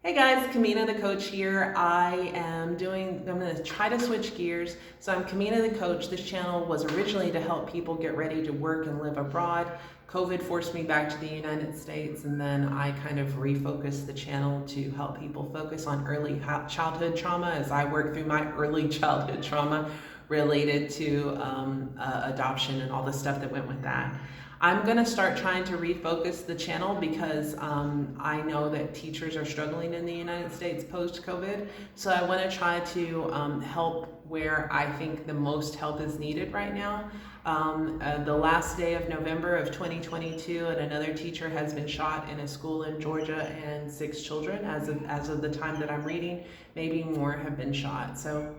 Hey guys, Kamina the coach here. I'm going to try to switch gears. So I'm Kamina the coach. This channel was originally to help people get ready to work and live abroad. COVID forced me back to the United States, and then I kind of refocused the channel to help people focus on early childhood trauma as I work through my early childhood trauma related to adoption and all the stuff that went with that. I'm going to start trying to refocus the channel because I know that teachers are struggling in the United States post-COVID. So I want to try to help where I think the most help is needed right now. The last day of November of 2022, and another teacher has been shot in a school in Georgia, and 6 children, as of the time that I'm reading, maybe more have been shot. So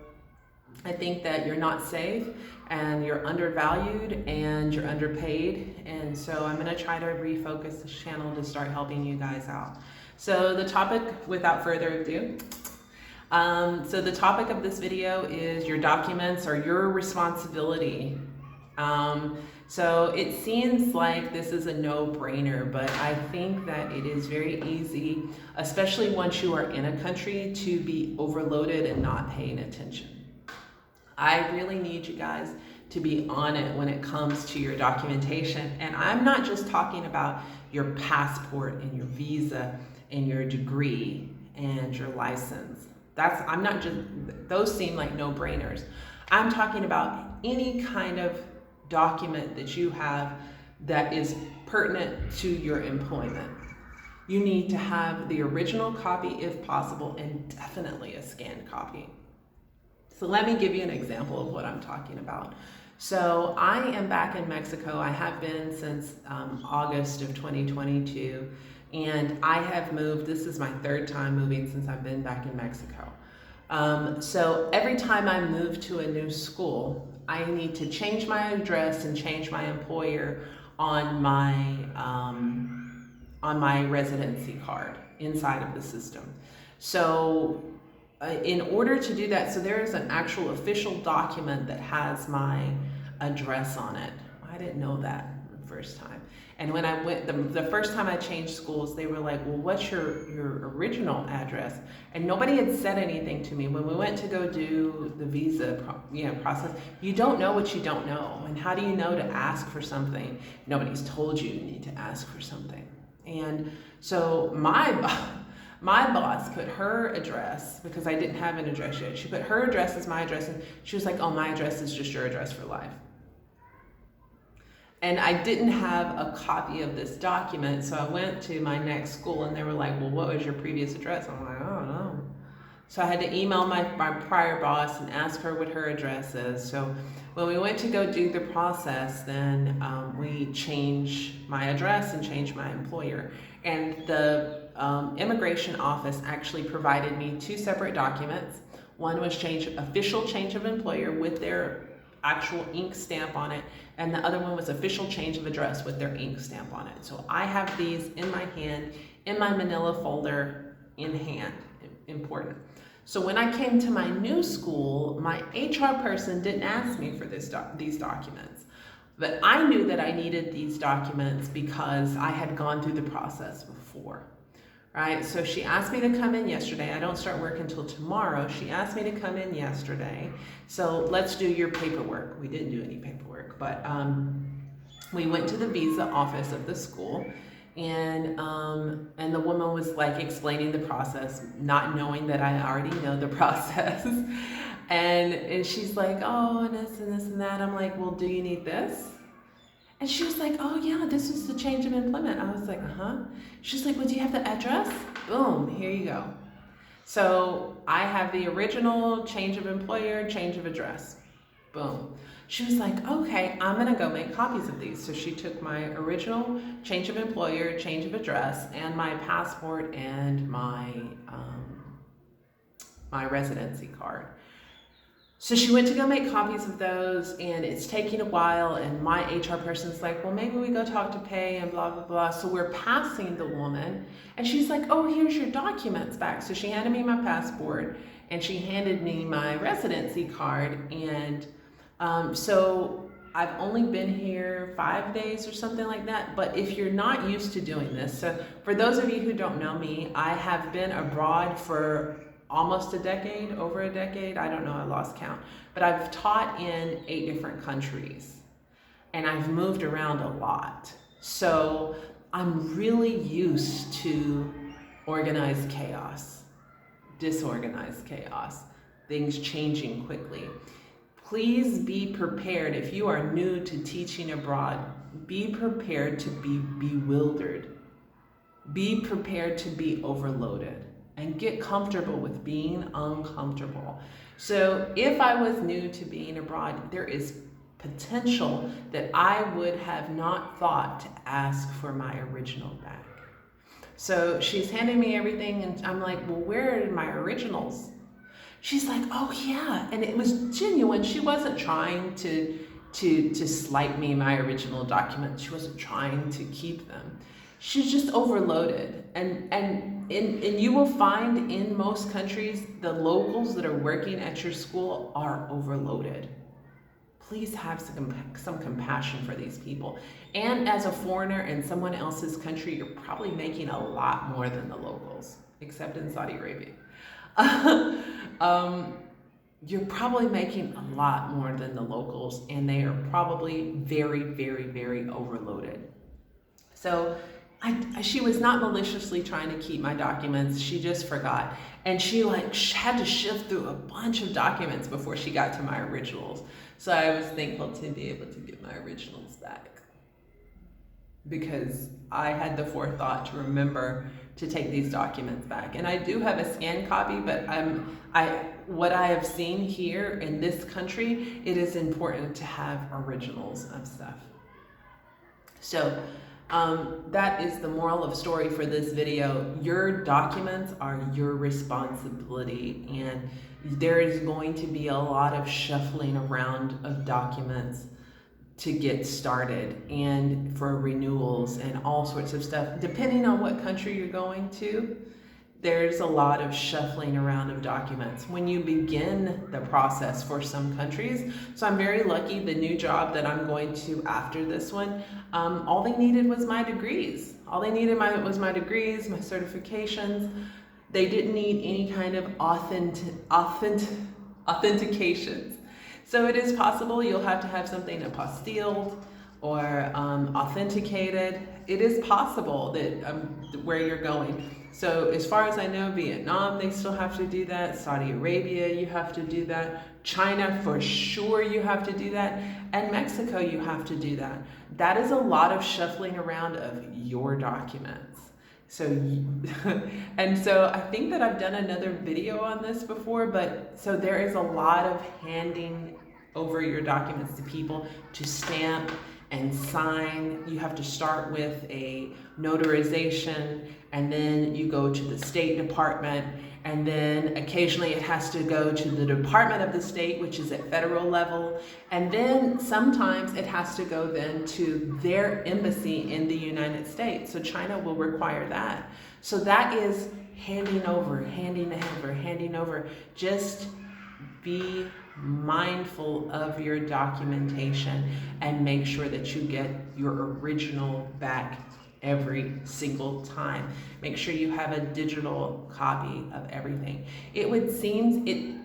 I think that you're not safe and you're undervalued and you're underpaid. And so I'm going to try to refocus this channel to start helping you guys out. So the topic, without further ado, so the topic of this video is your documents are your responsibility. So it seems like this is a no-brainer, but I think that it is very easy, especially once you are in a country, to be overloaded and not paying attention. I really need you guys to be on it when it comes to your documentation. And I'm not just talking about your passport and your visa and your degree and your license. Those seem like no-brainers. I'm talking about any kind of document that you have that is pertinent to your employment. You need to have the original copy if possible, and definitely a scanned copy. So let me give you an example of what I'm talking about. So I am back in Mexico. I have been since August of 2022, and I have moved. This is my 3rd time moving since I've been back in Mexico. So every time I move to a new school, I need to change my address and change my employer on my residency card inside of the system. So in order to do that, so there is an actual official document that has my address on it. I didn't know that the first time. And when I went, the first time I changed schools, they were like, well, what's your original address? And nobody had said anything to me. When we went to go do the visa process, you don't know what you don't know. And how do you know to ask for something? Nobody's told you need to ask for something. And so my boss put her address, because I didn't have an address yet, she put her address as my address, and she was like, oh, my address is just your address for life. And I didn't have a copy of this document, so I went to my next school and they were like, well, what was your previous address? I'm like, I don't know. So I had to email my prior boss and ask her what her address is. So when we went to go do the process, then we changed my address and changed my employer. And the immigration office actually provided me 2 separate documents. One was official change of employer with their actual ink stamp on it, and the other one was official change of address with their ink stamp on it. So I have these in my hand, in my manila folder in hand. Important. So when I came to my new school, my HR person didn't ask me for these documents. But I knew that I needed these documents because I had gone through the process before, right? So she asked me to come in yesterday. I don't start work until tomorrow. She asked me to come in yesterday. So let's do your paperwork. We didn't do any paperwork, but we went to the visa office of the school, and the woman was like explaining the process, not knowing that I already know the process. And she's like, oh, and this and this and that. I'm like, well, do you need this? And she was like, oh yeah, this is the change of employment. I was like, uh-huh. She's like, well, do you have the address? Boom, here you go. So I have the original change of employer, change of address. Boom. She was like, okay, I'm gonna go make copies of these. So she took my original change of employer, change of address, and my passport and my residency card. So she went to go make copies of those, and it's taking a while, and my HR person's like, well, maybe we go talk to pay and blah, blah, blah. So we're passing the woman, and she's like, oh, here's your documents back. So she handed me my passport, and she handed me my residency card, and so I've only been here 5 days or something like that, but if you're not used to doing this, so for those of you who don't know me, I have been abroad for almost a decade, over a decade, I don't know, I lost count, but I've taught in 8 different countries and I've moved around a lot. So I'm really used to organized chaos, disorganized chaos, things changing quickly. Please be prepared. If you are new to teaching abroad, be prepared to be bewildered. Be prepared to be overloaded and get comfortable with being uncomfortable. So if I was new to being abroad, there is potential that I would have not thought to ask for my original back. So she's handing me everything and I'm like, well, where are my originals? She's like, oh yeah, and it was genuine. She wasn't trying to slight me my original documents. She wasn't trying to keep them. She's just overloaded. And you will find in most countries, the locals that are working at your school are overloaded. Please have some compassion for these people. And as a foreigner in someone else's country, you're probably making a lot more than the locals, except in Saudi Arabia. You're probably making a lot more than the locals, and they are probably very, very, very overloaded. So she was not maliciously trying to keep my documents. She just forgot. And she had to shift through a bunch of documents before she got to my originals. So I was thankful to be able to get my originals back, because I had the forethought to remember to take these documents back. And I do have a scanned copy, but what I have seen here in this country, it is important to have originals of stuff. So that is the moral of story for this video. Your documents are your responsibility, and there is going to be a lot of shuffling around of documents to get started and for renewals and all sorts of stuff. Depending on what country you're going to, there's a lot of shuffling around of documents when you begin the process for some countries. So I'm very lucky. The new job that I'm going to after this one, all they needed was my degrees. All they needed was my degrees, my certifications. They didn't need any kind of authentications. So it is possible you'll have to have something apostilled or authenticated. It is possible that where you're going. So as far as I know, Vietnam, they still have to do that. Saudi Arabia, you have to do that. China, for sure, you have to do that. And Mexico, you have to do that. That is a lot of shuffling around of your documents. So, and so I think that I've done another video on this before, but so there is a lot of handing over your documents to people to stamp and sign. You have to start with a notarization, and then you go to the State Department, and then occasionally it has to go to the Department of the State, which is at federal level, and then sometimes it has to go then to their embassy in the United States. So China will require that. So that is handing over, handing over. Just be mindful of your documentation and make sure that you get your original back every single time. Make sure you have a digital copy of everything. It would seem,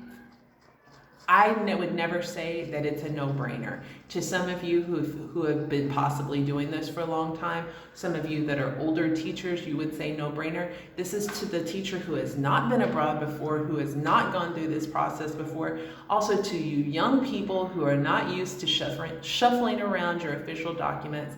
I would never say that it's a no-brainer. To some of you who have been possibly doing this for a long time, some of you that are older teachers, you would say no-brainer. This is to the teacher who has not been abroad before, who has not gone through this process before. Also to you young people who are not used to shuffling around your official documents.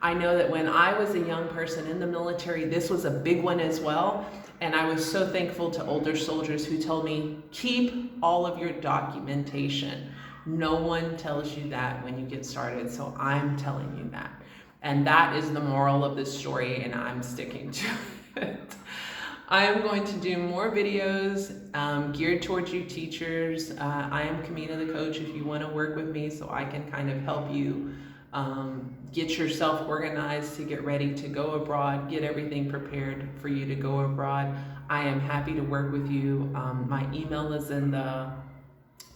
I know that when I was a young person in the military, this was a big one as well. And I was so thankful to older soldiers who told me, keep all of your documentation. No one tells you that when you get started, so I'm telling you that. And that is the moral of this story, and I'm sticking to it. I am going to do more videos geared towards you teachers. I am Kamina the coach if you want to work with me so I can kind of help you get yourself organized to get ready to go abroad, get everything prepared for you to go abroad. I am happy to work with you. My email is in the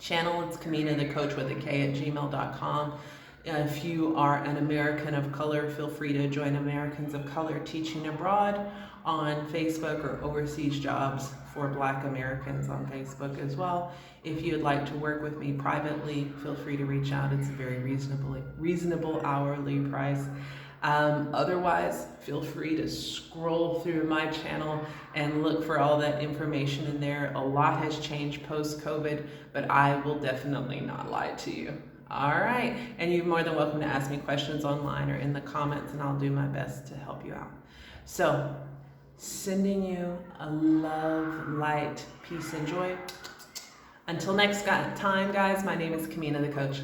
channel. It's Kamina the coach with a K @gmail.com. If you are an American of color, feel free to join Americans of Color Teaching Abroad on Facebook, or Overseas Jobs for Black Americans on Facebook as well. If you'd like to work with me privately, feel free to reach out. It's a very reasonable hourly price. Otherwise, feel free to scroll through my channel and look for all that information in there. A lot has changed post-COVID, but I will definitely not lie to you. All right, and you're more than welcome to ask me questions online or in the comments, and I'll do my best to help you out. So, sending you a love, light, peace, and joy. Until next time, guys, my name is Kamina the Coach.